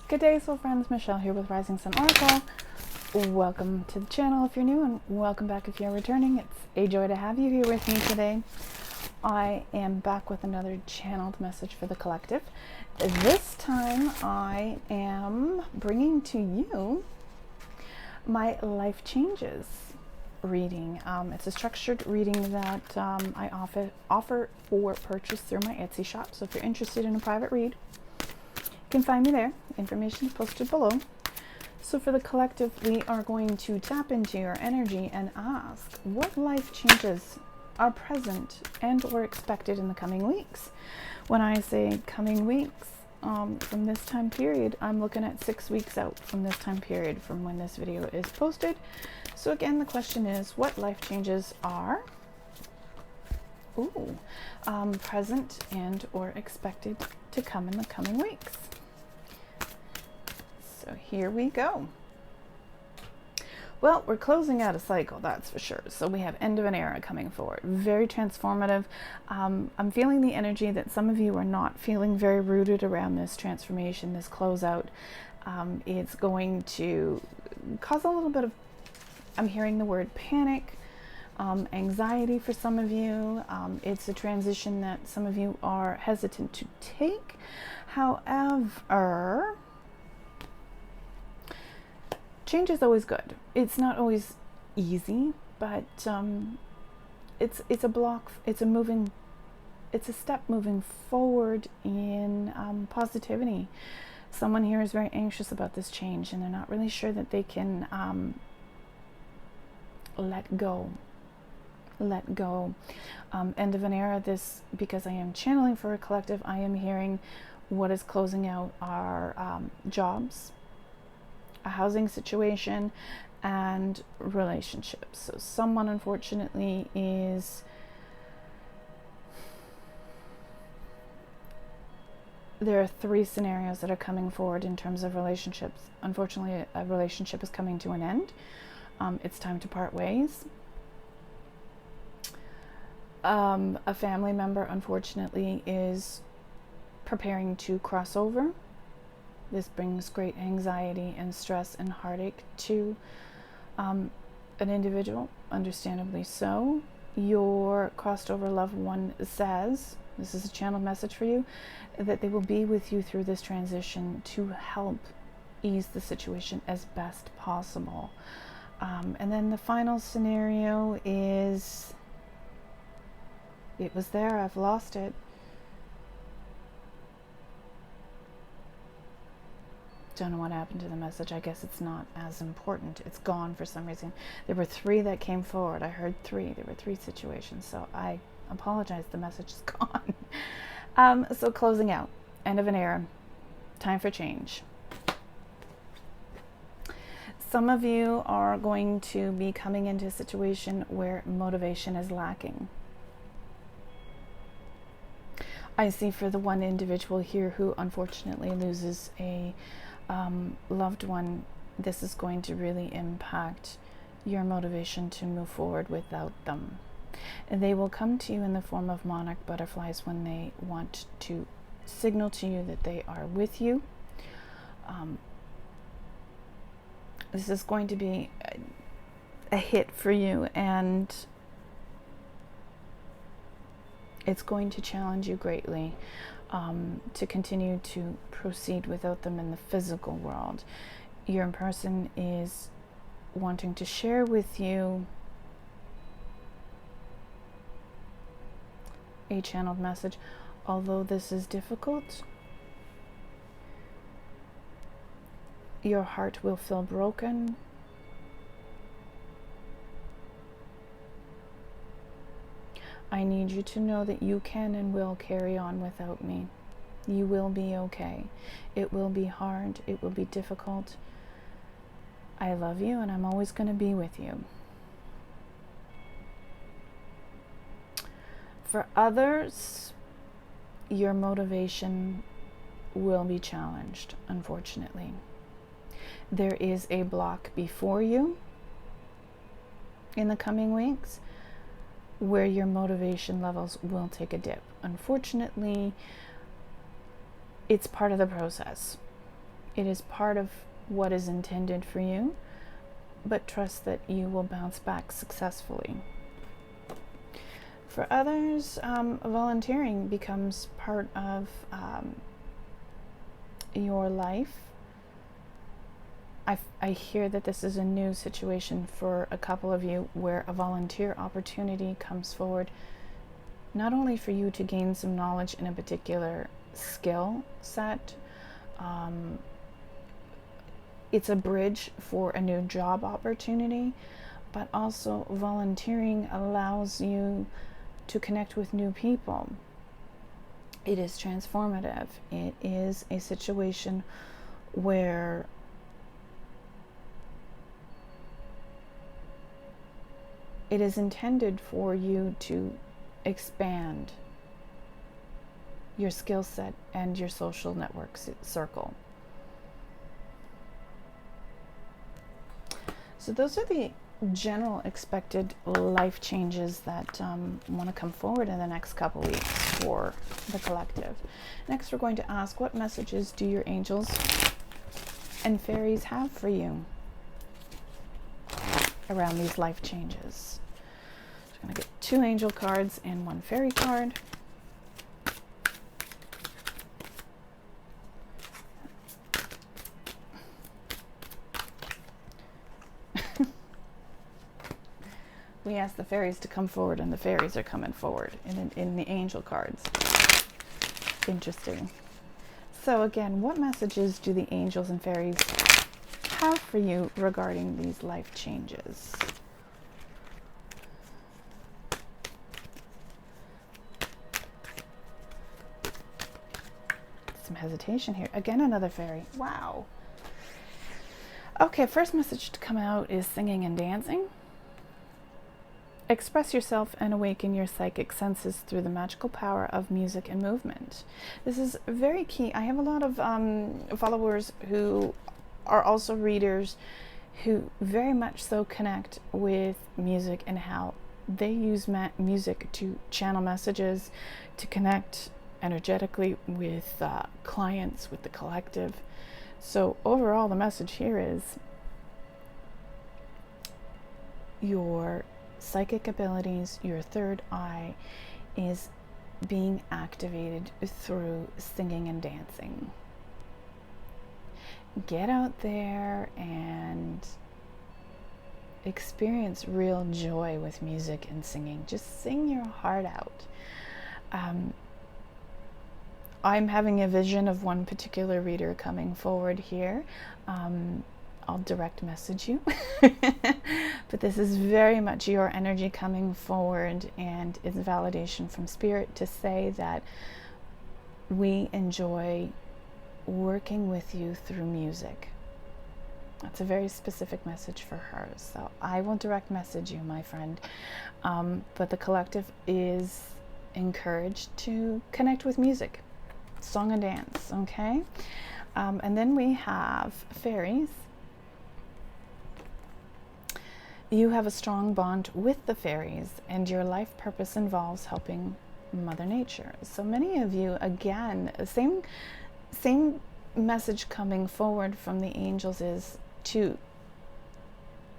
Good day, soul friends. Michelle here with Rising Sun Oracle. Welcome to the channel if you're new, and welcome back if you're returning. It's a joy to have you here with me today. I am back with another channeled message for the collective. This time I am bringing to you my Life Changes reading. It's a structured reading that I offer for purchase through my Etsy shop. So if you're interested in a private read, you can find me there. Information is posted below. So for the collective, we are going to tap into your energy and ask what life changes are present and or expected in the coming weeks. When I say coming weeks, from this time period, I'm looking at 6 weeks out from this time period from when this video is posted. So again, the question is, what life changes are present and or expected to come in the coming weeks? So here we go. Well, we're closing out a cycle, that's for sure. So we have end of an era coming forward. Very transformative. I'm feeling the energy that some of you are not feeling very rooted around this transformation, this closeout. It's going to cause a little bit of, I'm hearing the word panic, anxiety for some of you. It's a transition that some of you are hesitant to take. However, change is always good. It's not always easy, but it's a step moving forward in positivity. Someone here is very anxious about this change, and they're not really sure that they can let go. End of an era. This, because I am channeling for a collective, I am hearing what is closing out are jobs, a housing situation, and relationships. So someone, unfortunately, is there are 3 scenarios that are coming forward in terms of relationships. Unfortunately, a relationship is coming to an end. It's time to part ways. A family member, unfortunately, is preparing to cross over. This brings great anxiety and stress and heartache to an individual, understandably so. Your crossed over loved one says, this is a channeled message for you, that they will be with you through this transition to help ease the situation as best possible. And then the final scenario is, it was there, I've lost it. Don't know what happened to the message. I guess it's not as important. It's gone for some reason. There were 3 that came forward. I heard 3. There were 3 situations. So I apologize. The message is gone. So closing out. End of an era. Time for change. Some of you are going to be coming into a situation where motivation is lacking. I see for the one individual here who unfortunately loses a loved one, this is going to really impact your motivation to move forward without them. And they will come to you in the form of monarch butterflies when they want to signal to you that they are with you. This is going to be a hit for you, and it's going to challenge you greatly to continue to proceed without them in the physical world. Your person is wanting to share with you a channeled message. Although this is difficult, your heart will feel broken. I need you to know that you can and will carry on without me. You will be okay. It will be hard. It will be difficult. I love you, and I'm always going to be with you. For others, your motivation will be challenged, unfortunately. There is a block before you in the coming weeks where your motivation levels will take a dip. Unfortunately, it's part of the process. It is part of what is intended for you, but trust that you will bounce back successfully. For others, volunteering becomes part of your life. I hear that this is a new situation for a couple of you where a volunteer opportunity comes forward, not only for you to gain some knowledge in a particular skill set, it's a bridge for a new job opportunity, but also volunteering allows you to connect with new people. It is transformative. It is a situation where it is intended for you to expand your skill set and your social network circle. So those are the general expected life changes that want to come forward in the next couple weeks for the collective. Next, we're going to ask, what messages do your angels and fairies have for you around these life changes? I'm going to get 2 angel cards and 1 fairy card. We asked the fairies to come forward, and the fairies are coming forward in the angel cards. Interesting. So again, what messages do the angels and fairies have for you regarding these life changes? Some hesitation here. Again, another fairy. Wow. Okay, first message to come out is singing and dancing. Express yourself and awaken your psychic senses through the magical power of music and movement. This is very key. I have a lot of followers who are also readers who very much so connect with music and how they use music to channel messages, to connect energetically with clients, with the collective. So overall, the message here is your psychic abilities, your third eye, is being activated through singing and dancing. Get out there and experience real joy with music and singing. Just sing your heart out. I'm having a vision of one particular reader coming forward here. I'll direct message you. But this is very much your energy coming forward, and it's validation from spirit to say that we enjoy working with you through music. That's a very specific message for her. So I will direct message you, my friend. But the collective is encouraged to connect with music, song and dance, okay? And then we have fairies. You have a strong bond with the fairies, and your life purpose involves helping Mother Nature. So many of you, again, same message coming forward from the angels is to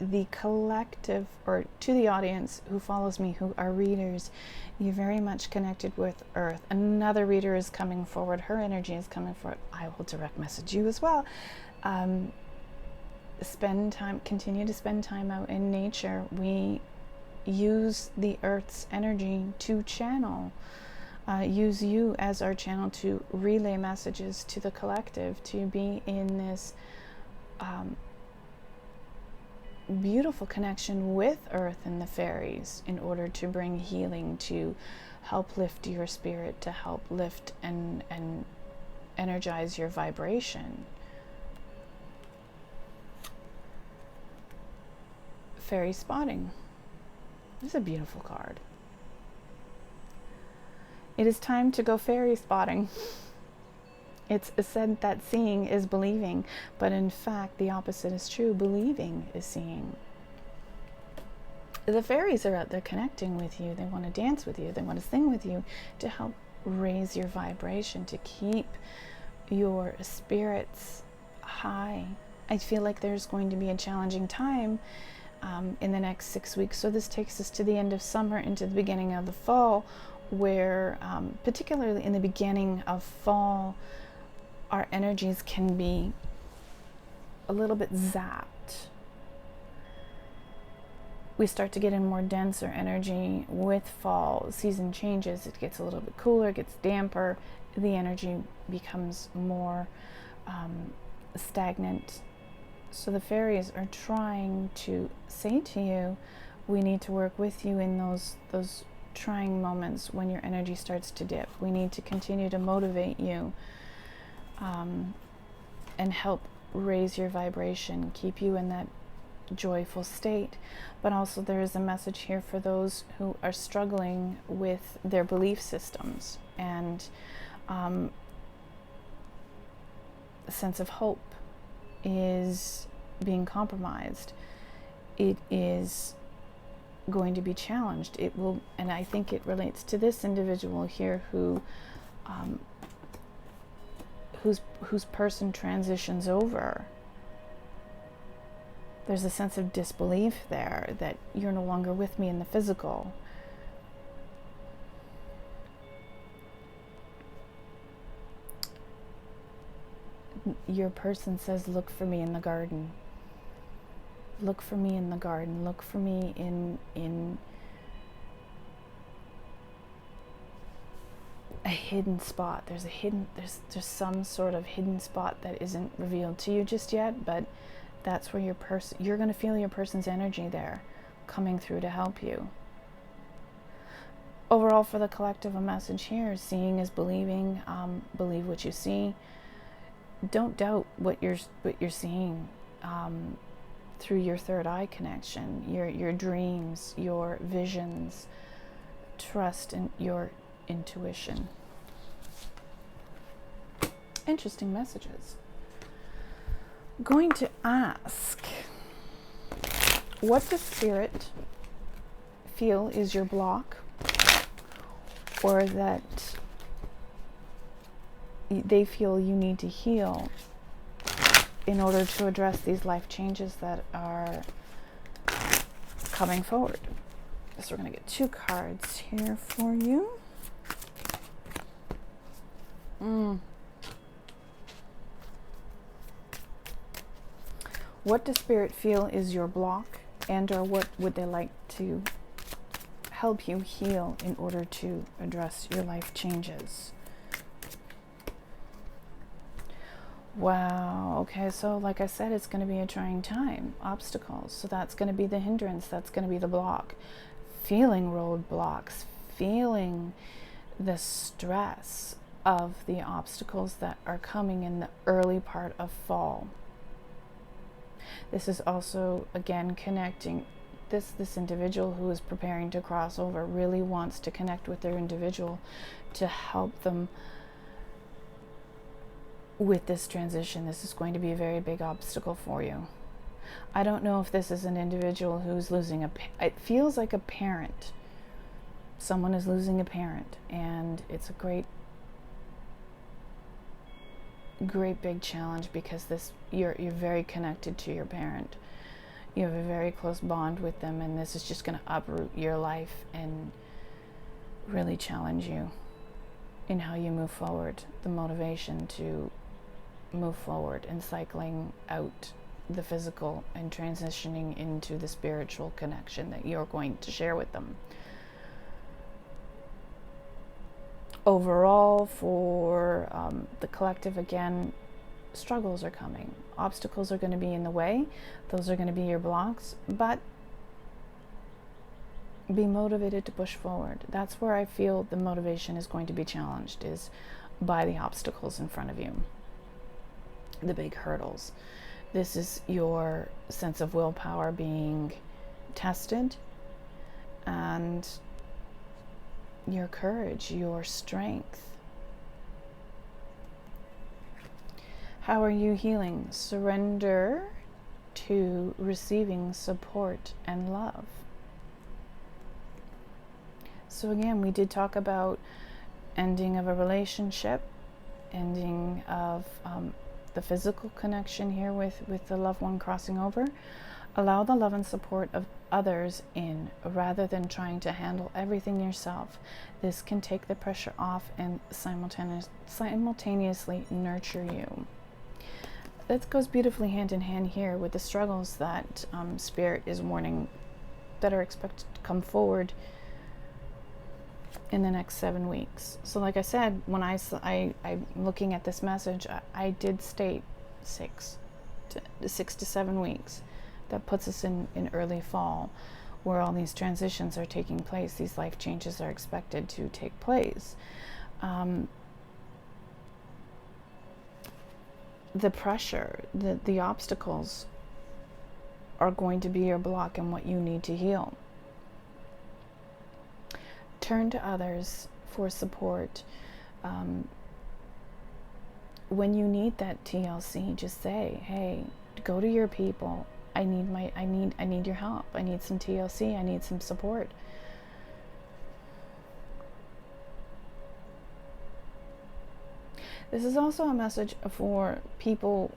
the collective, or to the audience who follows me, who are readers. You're very much connected with Earth. Another reader is coming forward. Her energy is coming forward. I will direct message you as well. Continue to spend time out in nature. We use the Earth's energy to channel, use you as our channel to relay messages to the collective, to be in this beautiful connection with Earth and the fairies in order to bring healing, to help lift your spirit, to help lift and energize your vibration. Fairy spotting. This is a beautiful card. It is time to go fairy spotting. It's said that seeing is believing, but in fact the opposite is true. Believing is seeing. The fairies are out there connecting with you. They want to dance with you. They want to sing with you to help raise your vibration, to keep your spirits high. I feel like there's going to be a challenging time in the next 6 weeks. So this takes us to the end of summer into the beginning of the fall, where particularly in the beginning of fall, our energies can be a little bit zapped. We start to get in more denser energy with fall. Season changes, it gets a little bit cooler, it gets damper, the energy becomes more stagnant. So the fairies are trying to say to you, we need to work with you in those trying moments when your energy starts to dip. We need to continue to motivate you and help raise your vibration, keep you in that joyful state. But also there is a message here for those who are struggling with their belief systems, and a sense of hope is being compromised. It is going to be challenged. It will, and I think it relates to this individual here who whose person transitions over. There's a sense of disbelief there that you're no longer with me in the physical. Your person says, look for me in the garden. Look for me in the garden. Look for me in a hidden spot. There's some sort of hidden spot that isn't revealed to you just yet, but that's where you're going to feel your person's energy there coming through to help you. Overall, for the collective, a message here: seeing is believing. Believe what you see. Don't doubt what you're seeing through your third eye connection, your dreams, your visions. Trust in your intuition. Interesting messages. Going to ask, what does Spirit feel is your block, or that they feel you need to heal in order to address these life changes that are coming forward? So we're going to get 2 cards here for you. What does Spirit feel is your block, and or what would they like to help you heal in order to address your life changes? Wow, okay, so like I said, it's going to be a trying time. Obstacles, so that's going to be the hindrance, that's going to be the block. Feeling roadblocks, feeling the stress of the obstacles that are coming in the early part of fall. This is also, again, connecting. This individual who is preparing to cross over really wants to connect with their individual to help them with this transition. This is going to be a very big obstacle for you. I don't know if this is an individual who's losing it feels like a parent. Someone is losing a parent, and it's a great big challenge, because you're very connected to your parent. You have a very close bond with them, and this is just going to uproot your life and really challenge you in how you move forward, the motivation to move forward and cycling out the physical and transitioning into the spiritual connection that you're going to share with them. Overall, for the collective, again, struggles are coming. Obstacles are going to be in the way. Those are going to be your blocks, but be motivated to push forward. That's where I feel the motivation is going to be challenged, is by the obstacles in front of you, the big hurdles. This is your sense of willpower being tested, and your courage, your strength. How are you healing? Surrender to receiving support and love. So again, we did talk about ending of a relationship, ending of the physical connection here with the loved one crossing over. Allow the love and support of others in, rather than trying to handle everything yourself. This can take the pressure off and simultaneously nurture you. That goes beautifully hand in hand here with the struggles that Spirit is warning that are expected to come forward in the next 7 weeks. So like I said, when I'm looking at this message, I did state 6 to 7 weeks. That puts us in early fall, where all these transitions are taking place. These life changes are expected to take place. The pressure, the obstacles are going to be your block and what you need to heal. Turn to others for support. When you need that TLC, just say, hey, go to your people. I need your help. I need some TLC. I need some support. This is also a message for people.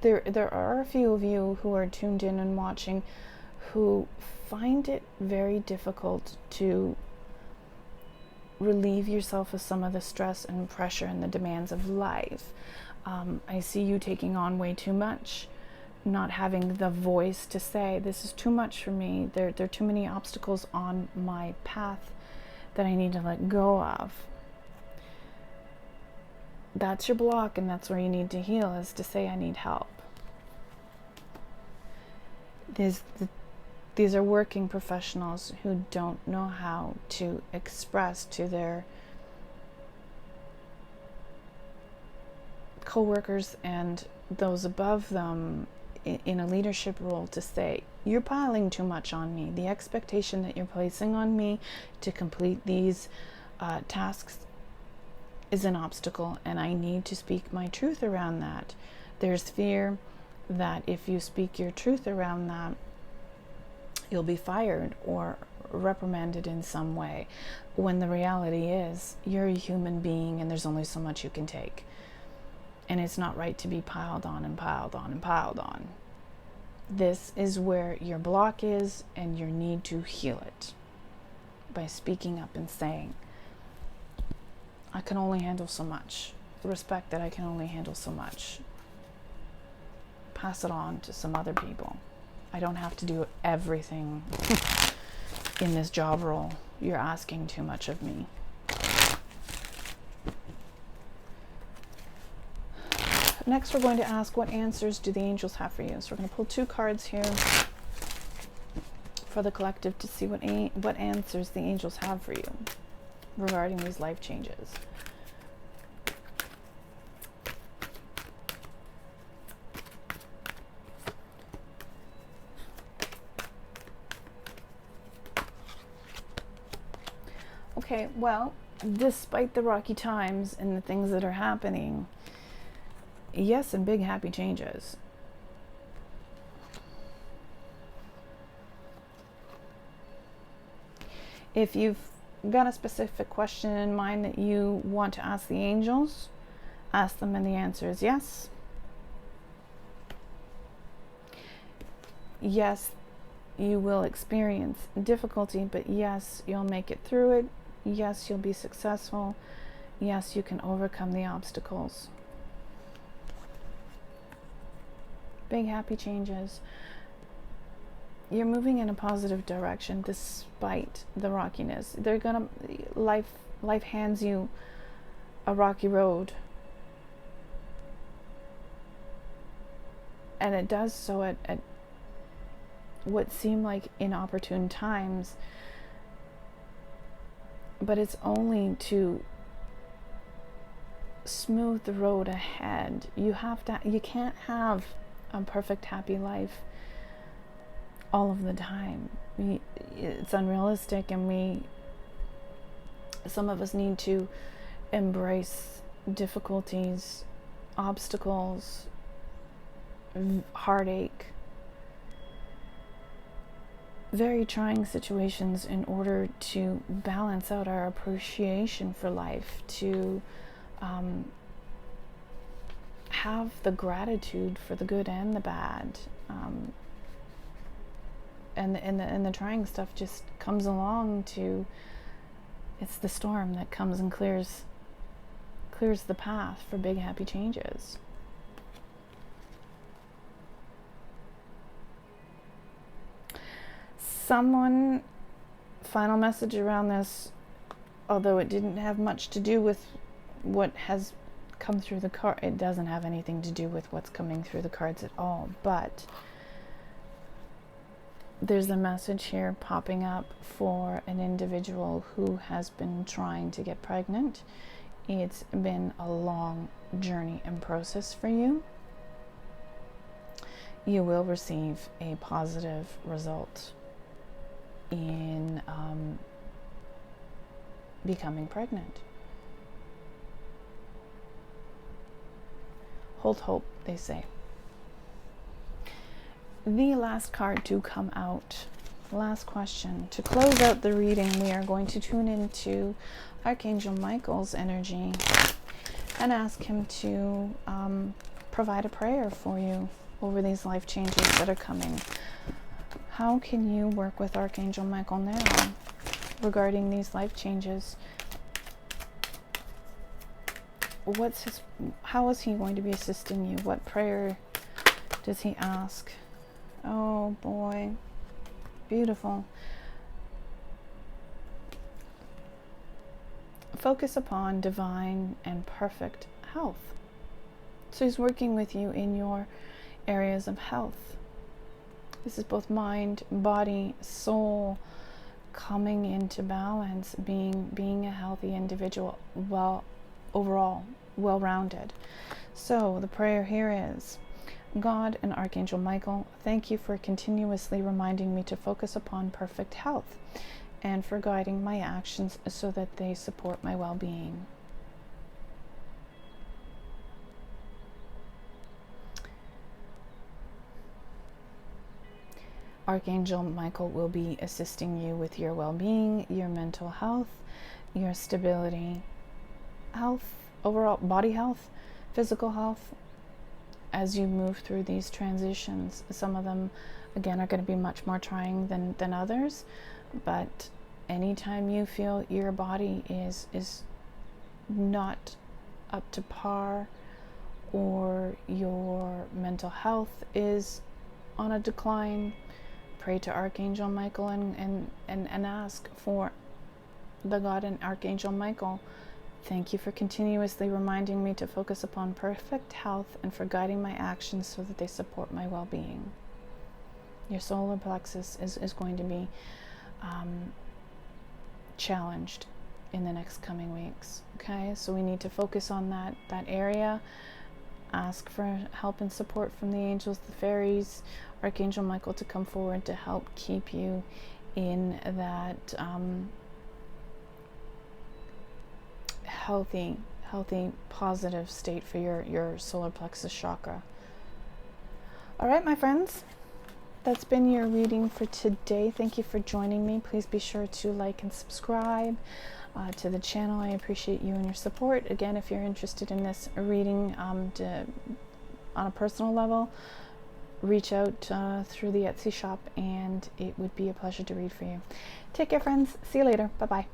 There are a few of you who are tuned in and watching who find it very difficult to relieve yourself of some of the stress and pressure and the demands of life. I see you taking on way too much, not having the voice to say, this is too much for me. There are too many obstacles on my path that I need to let go of. That's your block, and that's where you need to heal, is to say, I need help. These are working professionals who don't know how to express to their co-workers and those above them in a leadership role to say, you're piling too much on me. The expectation that you're placing on me to complete these tasks is an obstacle, and I need to speak my truth around that. There's fear that if you speak your truth around that, you'll be fired or reprimanded in some way, when the reality is you're a human being and there's only so much you can take. And it's not right to be piled on and piled on and piled on. This is where your block is, and you need to heal it by speaking up and saying, I can only handle so much. Respect that I can only handle so much. Pass it on to some other people. I don't have to do everything in this job role. You're asking too much of me. Next, we're going to ask, what answers do the angels have for you? So we're going to pull 2 cards here for the collective to see what answers the angels have for you regarding these life changes. Okay, well, despite the rocky times and the things that are happening, yes, and big happy changes. If you've got a specific question in mind that you want to ask the angels, ask them, and the answer is yes. Yes, you will experience difficulty, but yes, you'll make it through it. Yes, you'll be successful. Yes, you can overcome the obstacles. Big happy changes. You're moving in a positive direction despite the rockiness. Life hands you a rocky road, and it does so at what seem like inopportune times, but it's only to smooth the road ahead. You can't have a perfect happy life all of the time. It's unrealistic, and some of us need to embrace difficulties, obstacles, heartache, very trying situations in order to balance out our appreciation for life, to have the gratitude for the good and the bad. And the trying stuff just comes along to, it's the storm that comes and clears the path for big happy changes. Someone, final message around this, although it didn't have much to do with what has come through the card, it doesn't have anything to do with what's coming through the cards at all, but there's a message here popping up for an individual who has been trying to get pregnant. It's been a long journey and process for you. You will receive a positive result in becoming pregnant. Hold hope, they say. The last card to come out, last question. To close out the reading, we are going to tune into Archangel Michael's energy and ask him to provide a prayer for you over these life changes that are coming. How can you work with Archangel Michael now regarding these life changes? How is he going to be assisting you? What prayer does he ask? Oh boy, beautiful. Focus upon divine and perfect health. So he's working with you in your areas of health. This is both mind, body, soul, coming into balance, being a healthy individual, overall well-rounded. So the prayer here is, God and Archangel Michael, thank you for continuously reminding me to focus upon perfect health and for guiding my actions so that they support my well-being. Archangel Michael will be assisting you with your well-being, your mental health, your stability, health, overall body health, physical health, as you move through these transitions. Some of them, again, are going to be much more trying than others, but anytime you feel your body is not up to par, or your mental health is on a decline, pray to Archangel Michael and ask for the God and Archangel Michael, thank you for continuously reminding me to focus upon perfect health and for guiding my actions so that they support my well-being. Your solar plexus is going to be challenged in the next coming weeks. Okay, so we need to focus on that area. Ask for help and support from the angels, the fairies, Archangel Michael to come forward to help keep you in that healthy, positive state for your solar plexus chakra. All right, my friends, that's been your reading for today. Thank you for joining me. Please be sure to like and subscribe to the channel. I appreciate you and your support. Again, if you're interested in this reading on a personal level, reach out through the Etsy shop and it would be a pleasure to read for you. Take care, friends. See you later. Bye-bye.